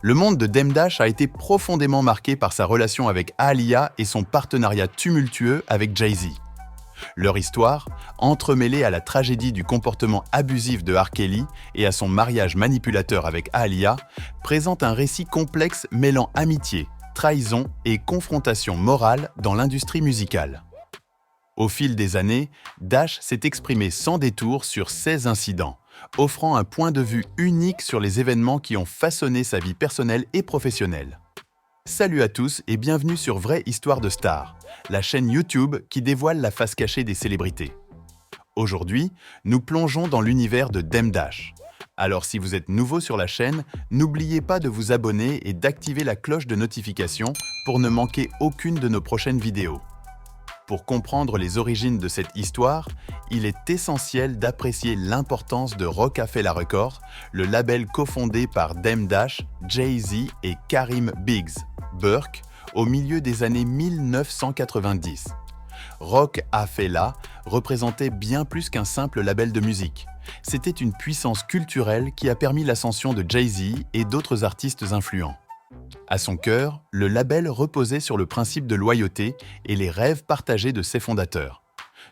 Le monde de Dame Dash a été profondément marqué par sa relation avec Aaliyah et son partenariat tumultueux avec Jay-Z. Leur histoire, entremêlée à la tragédie du comportement abusif de R. Kelly et à son mariage manipulateur avec Aaliyah, présente un récit complexe mêlant amitié, trahison et confrontation morale dans l'industrie musicale. Au fil des années, Dash s'est exprimé sans détour sur 16 incidents, offrant un point de vue unique sur les événements qui ont façonné sa vie personnelle et professionnelle. Salut à tous et bienvenue sur Vraie Histoire de Stars, la chaîne YouTube qui dévoile la face cachée des célébrités. Aujourd'hui, nous plongeons dans l'univers de Dame Dash. Alors si vous êtes nouveau sur la chaîne, n'oubliez pas de vous abonner et d'activer la cloche de notification pour ne manquer aucune de nos prochaines vidéos. Pour comprendre les origines de cette histoire, il est essentiel d'apprécier l'importance de Roc-A-Fella Records, le label cofondé par Dame Dash, Jay-Z et Karim Biggs, Burke, au milieu des années 1990. Roc-A-Fella représentait bien plus qu'un simple label de musique. C'était une puissance culturelle qui a permis l'ascension de Jay-Z et d'autres artistes influents. À son cœur, le label reposait sur le principe de loyauté et les rêves partagés de ses fondateurs.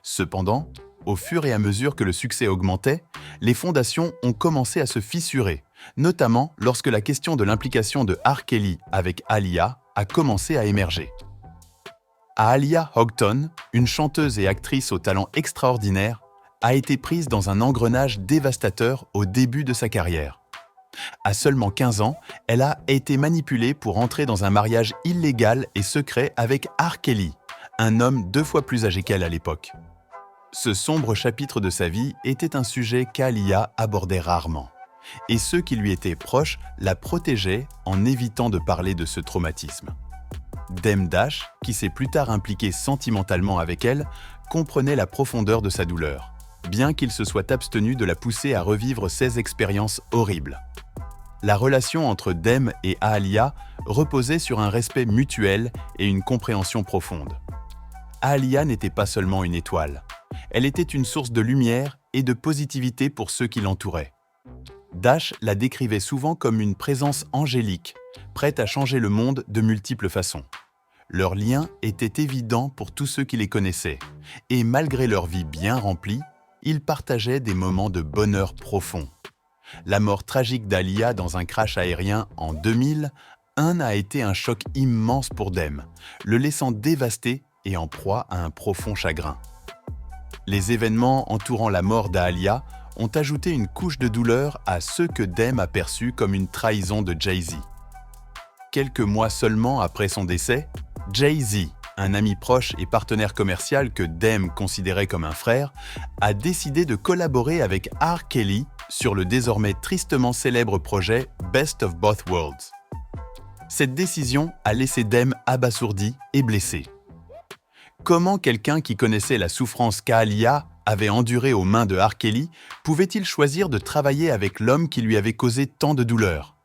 Cependant, au fur et à mesure que le succès augmentait, les fondations ont commencé à se fissurer, notamment lorsque la question de l'implication de R. Kelly avec Aaliyah a commencé à émerger. Aaliyah Houghton, une chanteuse et actrice au talent extraordinaire, a été prise dans un engrenage dévastateur au début de sa carrière. À seulement 15 ans, elle a été manipulée pour entrer dans un mariage illégal et secret avec R. Kelly, un homme 2 fois plus âgé qu'elle à l'époque. Ce sombre chapitre de sa vie était un sujet qu'Aaliyah abordait rarement, et ceux qui lui étaient proches la protégeaient en évitant de parler de ce traumatisme. Dame Dash, qui s'est plus tard impliqué sentimentalement avec elle, comprenait la profondeur de sa douleur, bien qu'il se soit abstenu de la pousser à revivre ces expériences horribles. La relation entre Dame et Aaliyah reposait sur un respect mutuel et une compréhension profonde. Aaliyah n'était pas seulement une étoile, elle était une source de lumière et de positivité pour ceux qui l'entouraient. Dash la décrivait souvent comme une présence angélique, prête à changer le monde de multiples façons. Leur lien était évident pour tous ceux qui les connaissaient, et malgré leur vie bien remplie, ils partageaient des moments de bonheur profond. La mort tragique d'Aaliyah dans un crash aérien en 2001 a été un choc immense pour Dame, le laissant dévasté et en proie à un profond chagrin. Les événements entourant la mort d'Aaliyah ont ajouté une couche de douleur à ce que Dame a perçu comme une trahison de Jay-Z. Quelques mois seulement après son décès, Jay-Z, un ami proche et partenaire commercial que Dame considérait comme un frère, a décidé de collaborer avec R. Kelly sur le désormais tristement célèbre projet Best of Both Worlds. Cette décision a laissé Dame abasourdi et blessé. Comment quelqu'un qui connaissait la souffrance qu'Aaliyah avait endurée aux mains de R. Kelly pouvait-il choisir de travailler avec l'homme qui lui avait causé tant de douleur?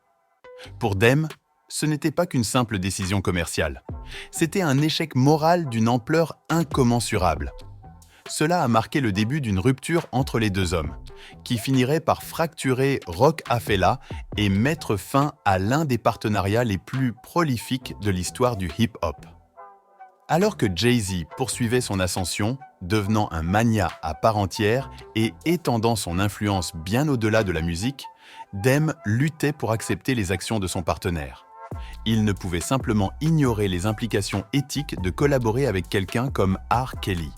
Pour Dame, ce n'était pas qu'une simple décision commerciale. C'était un échec moral d'une ampleur incommensurable. Cela a marqué le début d'une rupture entre les deux hommes, qui finirait par fracturer Roc-A-Fella et mettre fin à l'un des partenariats les plus prolifiques de l'histoire du hip-hop. Alors que Jay-Z poursuivait son ascension, devenant un magnat à part entière et étendant son influence bien au-delà de la musique, Dame luttait pour accepter les actions de son partenaire. Il ne pouvait simplement ignorer les implications éthiques de collaborer avec quelqu'un comme R. Kelly.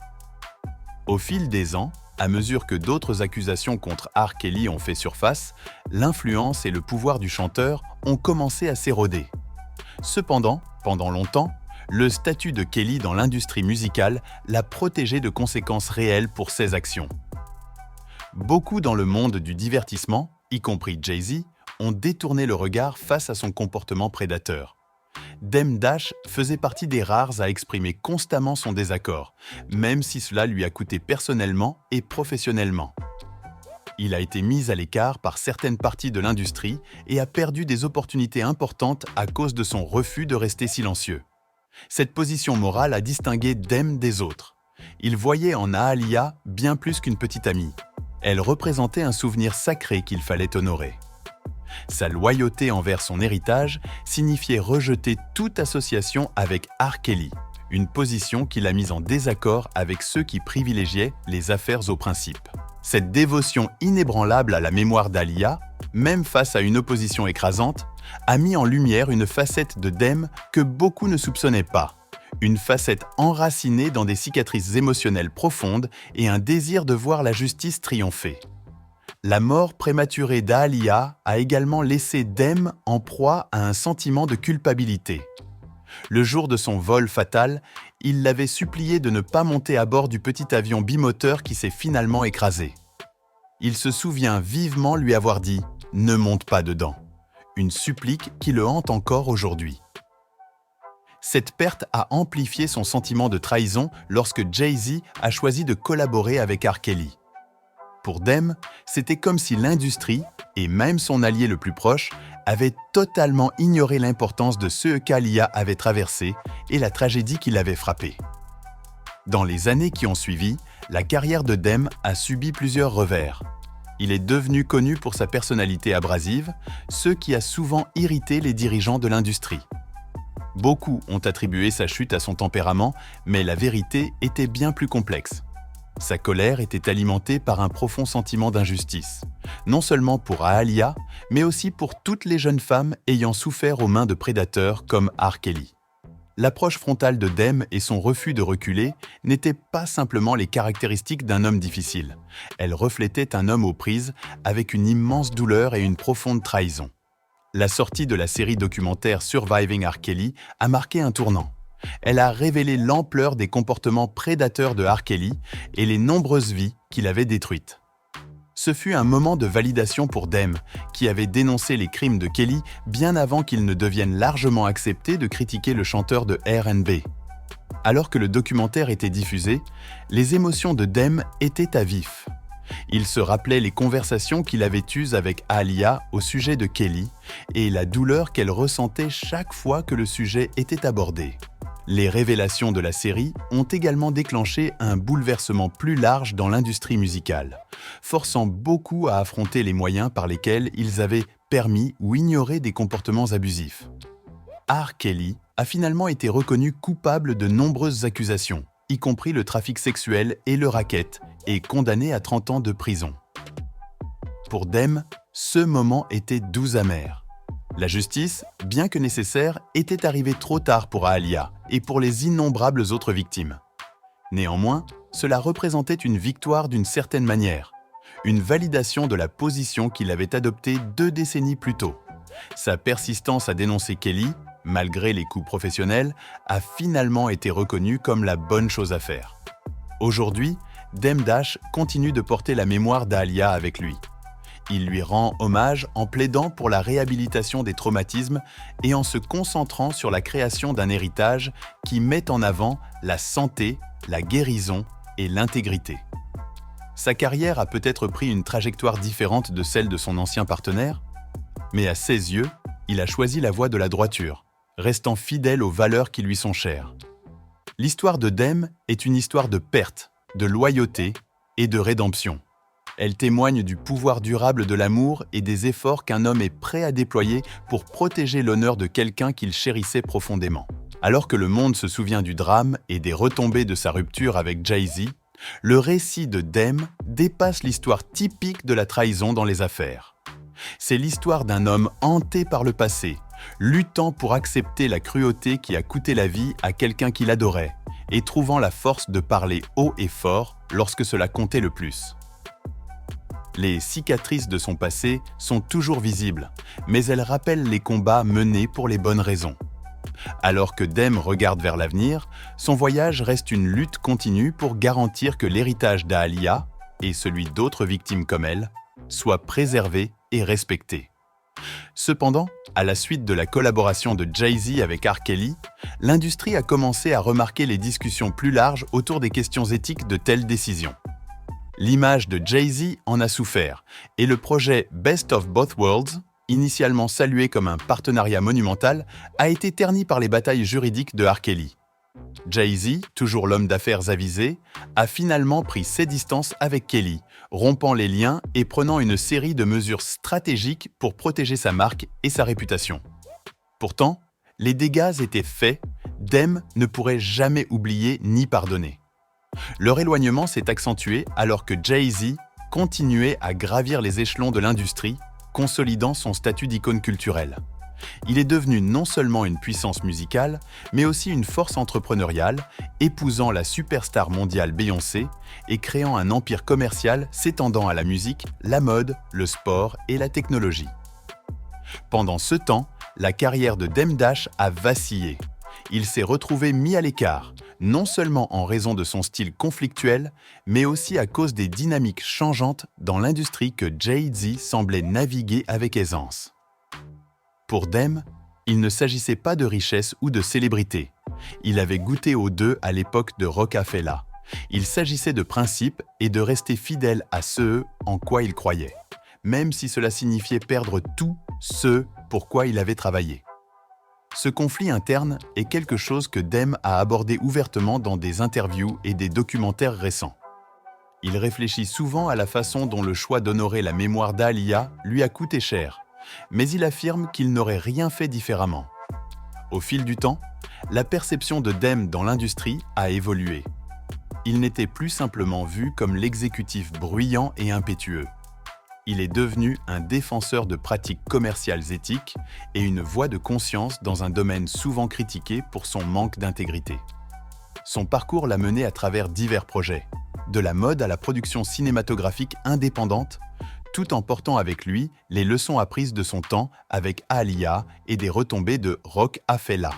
Au fil des ans, à mesure que d'autres accusations contre R. Kelly ont fait surface, l'influence et le pouvoir du chanteur ont commencé à s'éroder. Cependant, pendant longtemps, le statut de Kelly dans l'industrie musicale l'a protégé de conséquences réelles pour ses actions. Beaucoup dans le monde du divertissement, y compris Jay-Z, ont détourné le regard face à son comportement prédateur. Dame Dash faisait partie des rares à exprimer constamment son désaccord, même si cela lui a coûté personnellement et professionnellement. Il a été mis à l'écart par certaines parties de l'industrie et a perdu des opportunités importantes à cause de son refus de rester silencieux. Cette position morale a distingué Dame des autres. Il voyait en Aaliyah bien plus qu'une petite amie. Elle représentait un souvenir sacré qu'il fallait honorer. Sa loyauté envers son héritage signifiait rejeter toute association avec R. Kelly, une position qui l'a mise en désaccord avec ceux qui privilégiaient les affaires au principe. Cette dévotion inébranlable à la mémoire d'Aaliyah, même face à une opposition écrasante, a mis en lumière une facette de Demme que beaucoup ne soupçonnaient pas. Une facette enracinée dans des cicatrices émotionnelles profondes et un désir de voir la justice triompher. La mort prématurée d'Aaliyah a également laissé Demme en proie à un sentiment de culpabilité. Le jour de son vol fatal, il l'avait supplié de ne pas monter à bord du petit avion bimoteur qui s'est finalement écrasé. Il se souvient vivement lui avoir dit « Ne monte pas dedans », une supplique qui le hante encore aujourd'hui. Cette perte a amplifié son sentiment de trahison lorsque Jay-Z a choisi de collaborer avec R. Kelly. Pour Demme, c'était comme si l'industrie, et même son allié le plus proche, avaient totalement ignoré l'importance de ce qu'Aaliyah avait traversé et la tragédie qui l'avait frappé. Dans les années qui ont suivi, la carrière de Demme a subi plusieurs revers. Il est devenu connu pour sa personnalité abrasive, ce qui a souvent irrité les dirigeants de l'industrie. Beaucoup ont attribué sa chute à son tempérament, mais la vérité était bien plus complexe. Sa colère était alimentée par un profond sentiment d'injustice, non seulement pour Aaliyah, mais aussi pour toutes les jeunes femmes ayant souffert aux mains de prédateurs comme R. Kelly. L'approche frontale de Demme et son refus de reculer n'étaient pas simplement les caractéristiques d'un homme difficile. Elles reflétaient un homme aux prises avec une immense douleur et une profonde trahison. La sortie de la série documentaire Surviving R. Kelly a marqué un tournant. Elle a révélé l'ampleur des comportements prédateurs de R. Kelly et les nombreuses vies qu'il avait détruites. Ce fut un moment de validation pour Demme, qui avait dénoncé les crimes de Kelly bien avant qu'il ne devienne largement accepté de critiquer le chanteur de R&B. Alors que le documentaire était diffusé, les émotions de Demme étaient à vif. Il se rappelait les conversations qu'il avait eues avec Aaliyah au sujet de Kelly et la douleur qu'elle ressentait chaque fois que le sujet était abordé. Les révélations de la série ont également déclenché un bouleversement plus large dans l'industrie musicale, forçant beaucoup à affronter les moyens par lesquels ils avaient permis ou ignoré des comportements abusifs. R. Kelly a finalement été reconnu coupable de nombreuses accusations, y compris le trafic sexuel et le racket, et condamné à 30 ans de prison. Pour Demme, ce moment était doux amer. La justice, bien que nécessaire, était arrivée trop tard pour Aaliyah et pour les innombrables autres victimes. Néanmoins, cela représentait une victoire d'une certaine manière, une validation de la position qu'il avait adoptée 2 décennies plus tôt. Sa persistance à dénoncer Kelly, malgré les coups professionnels, a finalement été reconnue comme la bonne chose à faire. Aujourd'hui, Dame Dash continue de porter la mémoire d'Aaliyah avec lui. Il lui rend hommage en plaidant pour la réhabilitation des traumatismes et en se concentrant sur la création d'un héritage qui met en avant la santé, la guérison et l'intégrité. Sa carrière a peut-être pris une trajectoire différente de celle de son ancien partenaire, mais à ses yeux, il a choisi la voie de la droiture, restant fidèle aux valeurs qui lui sont chères. L'histoire de Demme est une histoire de perte, de loyauté et de rédemption. Elle témoigne du pouvoir durable de l'amour et des efforts qu'un homme est prêt à déployer pour protéger l'honneur de quelqu'un qu'il chérissait profondément. Alors que le monde se souvient du drame et des retombées de sa rupture avec Jay-Z, le récit de Demme dépasse l'histoire typique de la trahison dans les affaires. C'est l'histoire d'un homme hanté par le passé, luttant pour accepter la cruauté qui a coûté la vie à quelqu'un qu'il adorait et trouvant la force de parler haut et fort lorsque cela comptait le plus. Les cicatrices de son passé sont toujours visibles, mais elles rappellent les combats menés pour les bonnes raisons. Alors que Demme regarde vers l'avenir, son voyage reste une lutte continue pour garantir que l'héritage d'Aaliyah, et celui d'autres victimes comme elle, soit préservé et respecté. Cependant, à la suite de la collaboration de Jay-Z avec R. Kelly, l'industrie a commencé à remarquer les discussions plus larges autour des questions éthiques de telles décisions. L'image de Jay-Z en a souffert, et le projet Best of Both Worlds, initialement salué comme un partenariat monumental, a été terni par les batailles juridiques de R. Kelly. Jay-Z, toujours l'homme d'affaires avisé, a finalement pris ses distances avec Kelly, rompant les liens et prenant une série de mesures stratégiques pour protéger sa marque et sa réputation. Pourtant, les dégâts étaient faits, Deme ne pourrait jamais oublier ni pardonner. Leur éloignement s'est accentué alors que Jay-Z continuait à gravir les échelons de l'industrie, consolidant son statut d'icône culturelle. Il est devenu non seulement une puissance musicale, mais aussi une force entrepreneuriale, épousant la superstar mondiale Beyoncé et créant un empire commercial s'étendant à la musique, la mode, le sport et la technologie. Pendant ce temps, la carrière de Dame Dash a vacillé. Il s'est retrouvé mis à l'écart, non seulement en raison de son style conflictuel, mais aussi à cause des dynamiques changeantes dans l'industrie que Jay-Z semblait naviguer avec aisance. Pour Deme, il ne s'agissait pas de richesse ou de célébrité. Il avait goûté aux deux à l'époque de Roc-A-Fella. Il s'agissait de principes et de rester fidèle à ce en quoi il croyait, même si cela signifiait perdre tout ce pour quoi il avait travaillé. Ce conflit interne est quelque chose que Deme a abordé ouvertement dans des interviews et des documentaires récents. Il réfléchit souvent à la façon dont le choix d'honorer la mémoire d'Aaliyah lui a coûté cher, mais il affirme qu'il n'aurait rien fait différemment. Au fil du temps, la perception de Deme dans l'industrie a évolué. Il n'était plus simplement vu comme l'exécutif bruyant et impétueux. Il est devenu un défenseur de pratiques commerciales éthiques et une voix de conscience dans un domaine souvent critiqué pour son manque d'intégrité. Son parcours l'a mené à travers divers projets, de la mode à la production cinématographique indépendante, tout en portant avec lui les leçons apprises de son temps avec Aaliyah et des retombées de Roc-A-Fella.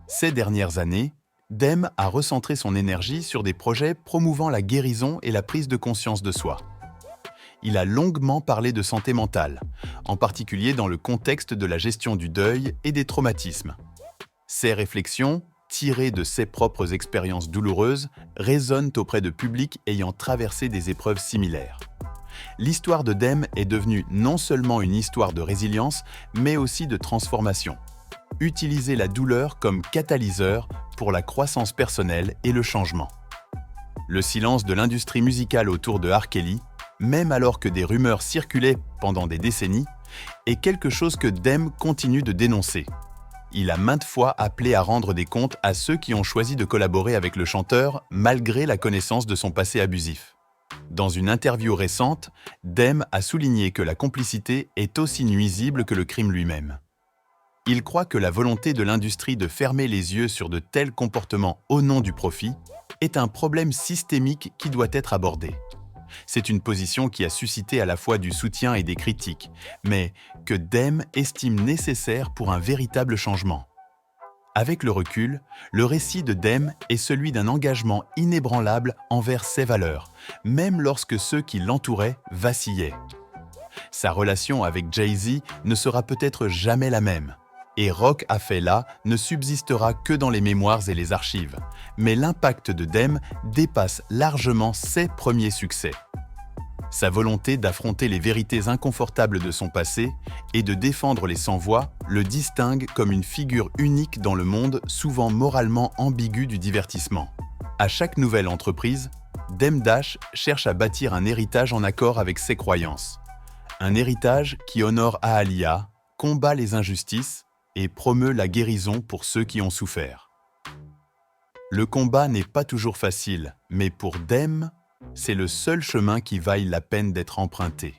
Ces dernières années, Deme a recentré son énergie sur des projets promouvant la guérison et la prise de conscience de soi. Il a longuement parlé de santé mentale, en particulier dans le contexte de la gestion du deuil et des traumatismes. Ces réflexions, tirées de ses propres expériences douloureuses, résonnent auprès de publics ayant traversé des épreuves similaires. L'histoire de Deme est devenue non seulement une histoire de résilience, mais aussi de transformation. Utiliser la douleur comme catalyseur pour la croissance personnelle et le changement. Le silence de l'industrie musicale autour de R. Kelly, même alors que des rumeurs circulaient pendant des décennies, est quelque chose que Deme continue de dénoncer. Il a maintes fois appelé à rendre des comptes à ceux qui ont choisi de collaborer avec le chanteur malgré la connaissance de son passé abusif. Dans une interview récente, Deme a souligné que la complicité est aussi nuisible que le crime lui-même. Il croit que la volonté de l'industrie de fermer les yeux sur de tels comportements au nom du profit est un problème systémique qui doit être abordé. C'est une position qui a suscité à la fois du soutien et des critiques, mais que Deme estime nécessaire pour un véritable changement. Avec le recul, le récit de Deme est celui d'un engagement inébranlable envers ses valeurs, même lorsque ceux qui l'entouraient vacillaient. Sa relation avec Jay-Z ne sera peut-être jamais la même, et Roc-A-Fella ne subsistera que dans les mémoires et les archives, mais l'impact de Deme dépasse largement ses premiers succès. Sa volonté d'affronter les vérités inconfortables de son passé et de défendre les sans-voix le distingue comme une figure unique dans le monde souvent moralement ambigu du divertissement. À chaque nouvelle entreprise, Dame Dash cherche à bâtir un héritage en accord avec ses croyances. Un héritage qui honore Aaliyah, combat les injustices et promeut la guérison pour ceux qui ont souffert. Le combat n'est pas toujours facile, mais pour Deme, c'est le seul chemin qui vaille la peine d'être emprunté.